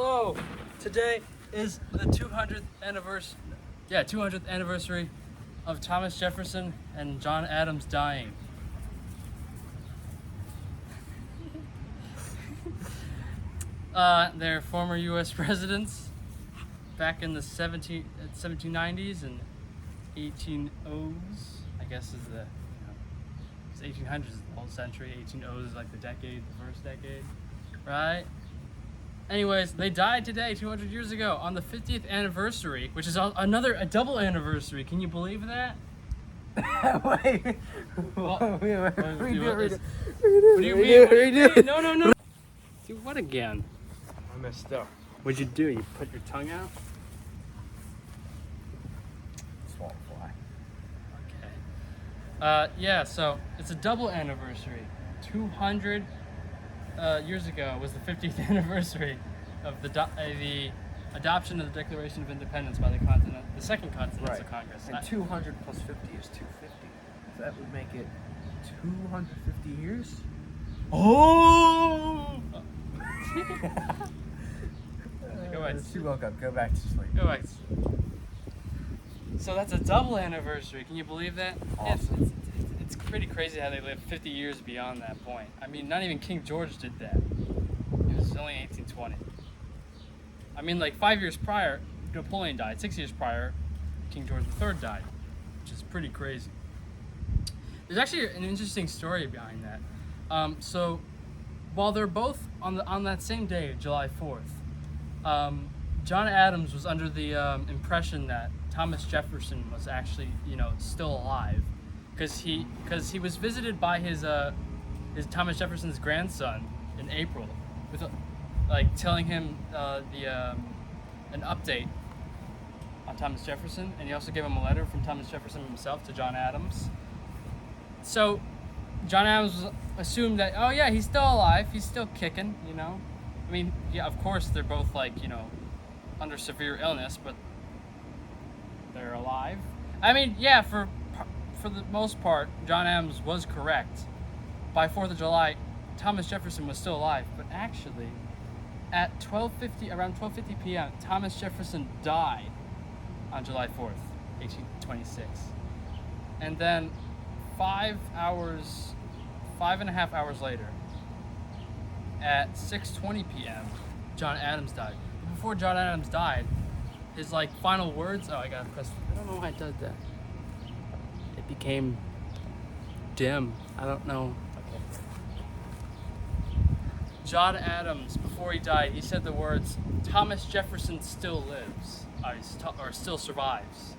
Hello. Today is the 200th anniversary. Yeah, 200th anniversary of Thomas Jefferson and John Adams dying. They're former U.S. presidents back in the 1790s and 1800s. I guess is the 1800s is the whole century. 1800s is like the decade, the first decade, right? Anyways, they died today, 200 years ago, on the 50th anniversary, which is a double anniversary. Can you believe that? Wait. What do you Redo. mean? No. Do what again? I messed up. What'd you do? You put your tongue out? Swamp fly. Okay. Yeah, so it's a double anniversary. 200 years ago was the 50th anniversary of the adoption of the Declaration of Independence by the second Continental Congress. And 200 plus 50 is 250. So that would make it 250 years? Oh! Go back. She woke up. Go back to sleep. Go back. So that's a double anniversary. Can you believe that? Awesome. It's pretty crazy how they lived 50 years beyond that point. I mean, not even King George did that. It was only 1820. I mean, like 5 years prior, Napoleon died. 6 years prior, King George III died, which is pretty crazy. There's actually an interesting story behind that. So, while they're both on that same day, July 4th, John Adams was under the impression that Thomas Jefferson was actually, still alive, because he was visited by his Thomas Jefferson's grandson in April, with telling him an update on Thomas Jefferson, and he also gave him a letter from Thomas Jefferson himself to John Adams. So John Adams assumed that, oh yeah, he's still alive, he's still kicking, I mean, yeah, of course they're both under severe illness, but they're alive. I mean, yeah, for the most part, John Adams was correct. By 4th of July, Thomas Jefferson was still alive, but actually, at around 12:50 p.m., Thomas Jefferson died on July 4th, 1826. And then 5.5 hours later, at 6:20 p.m., John Adams died. Before John Adams died, his final words. Oh, I gotta press. I don't know why I did that. It became dim. I don't know. Okay. John Adams, before he died, he said the words, "Thomas Jefferson still lives, or still survives."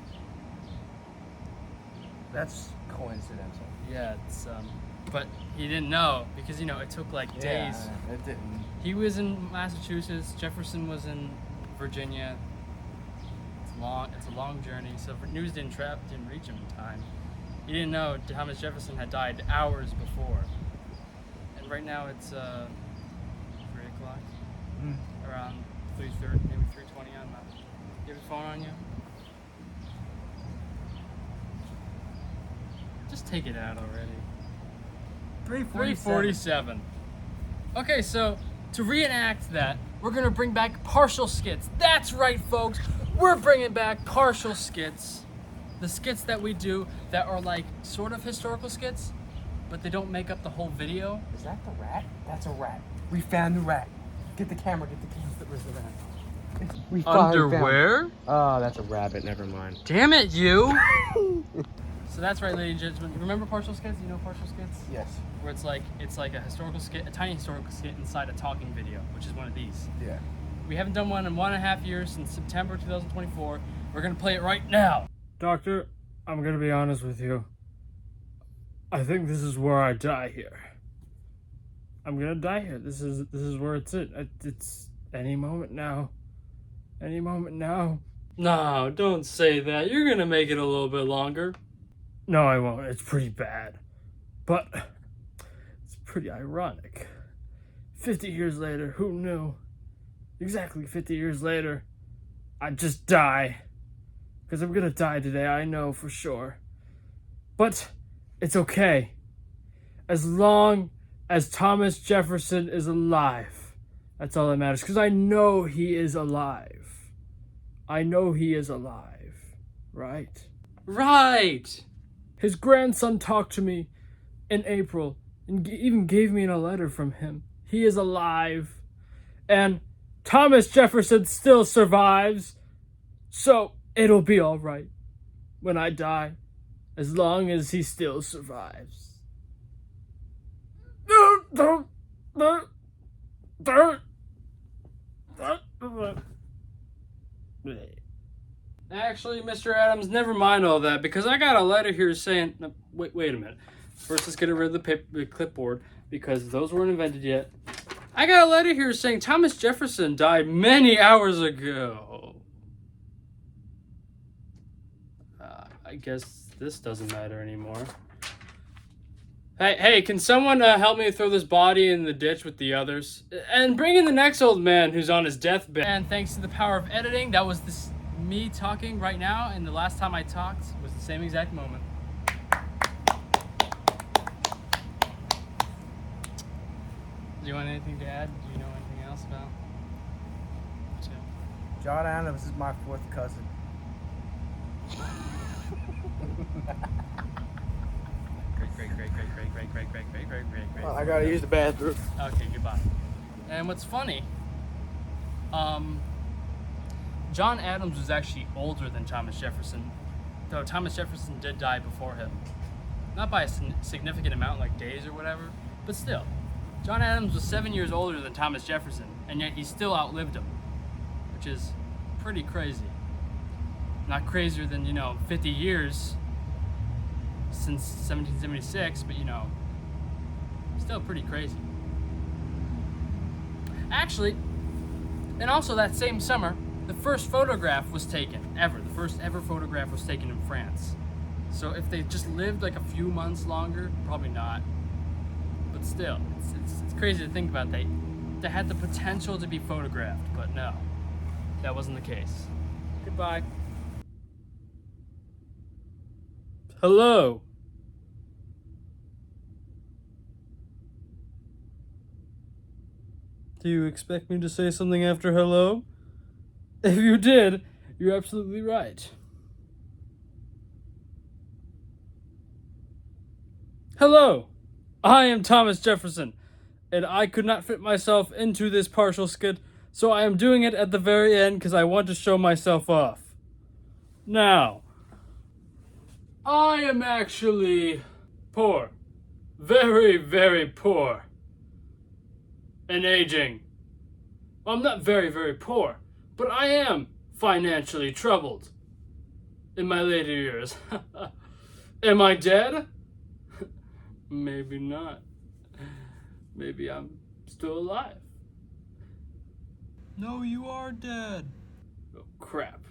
That's coincidental. Yeah, it's but he didn't know because it took days. Yeah, it didn't. He was in Massachusetts. Jefferson was in Virginia. It's a long journey, so news didn't reach him in time. He didn't know Thomas Jefferson had died hours before. And right now it's 3 o'clock, around 3:30, maybe 3:20 on that. You have a phone on you? Just take it out already. 3:47. Okay, so to reenact that, we're gonna bring back partial skits. That's right, folks. We're bringing back partial skits. The skits that we do that are sort of historical skits, but they don't make up the whole video. Is that the rat? That's a rat. We found the rat. Get the camera. Where's the rat? We Underwear? Oh, that's a rabbit. Never mind. Damn it, you! So that's right, ladies and gentlemen. Remember partial skits? You know partial skits? Yes. Where it's like a historical skit, a tiny historical skit inside a talking video, which is one of these. Yeah. We haven't done one in 1.5 years, since September 2024. We're gonna play it right now. Doctor, I'm gonna be honest with you. I think this is where I die here. I'm gonna die here. This is where it's at. It's any moment now. Any moment now. No, don't say that. You're gonna make it a little bit longer. No, I won't. It's pretty bad. But it's pretty ironic. 50 years later, who knew? Exactly 50 years later, I'd just die. Because I'm gonna die today, I know for sure. But it's okay. As long as Thomas Jefferson is alive, That's all that matters, because I know he is alive. I know he is alive, right? Right! His grandson talked to me in April and even gave me a letter from him. He is alive. And Thomas Jefferson still survives. So it'll be all right when I die, as long as he still survives. Actually, Mr. Adams, never mind all that, because I got a letter here saying... No, wait a minute. First, let's get rid of the clipboard, because those weren't invented yet. I got a letter here saying Thomas Jefferson died many hours ago. I guess this doesn't matter anymore. Hey, can someone help me throw this body in the ditch with the others? And bring in the next old man who's on his deathbed. And thanks to the power of editing, that was me talking right now, and the last time I talked was the same exact moment. Do you want anything to add? Do you know anything else about? John Adams is my fourth cousin. Great. Well, I gotta use the bathroom. Okay, goodbye. And what's funny, John Adams was actually older than Thomas Jefferson, though Thomas Jefferson did die before him. Not by a significant amount, like days or whatever, but still. John Adams was 7 years older than Thomas Jefferson, and yet he still outlived him, which is pretty crazy. Not crazier than, 50 years since 1776, but, still pretty crazy. Actually, and also that same summer, the first photograph was taken, ever. The first ever photograph was taken in France. So if they just lived like a few months longer, probably not. But still, it's crazy to think about. They had the potential to be photographed, but no, that wasn't the case. Goodbye. Hello. Do you expect me to say something after hello? If you did, you're absolutely right. Hello, I am Thomas Jefferson, and I could not fit myself into this partial skit, so I am doing it at the very end because I want to show myself off. Now, I am actually poor. Very, very poor. And aging. I'm not very, very poor, but I am financially troubled in my later years. Am I dead? Maybe not. Maybe I'm still alive. No, you are dead. Oh, crap.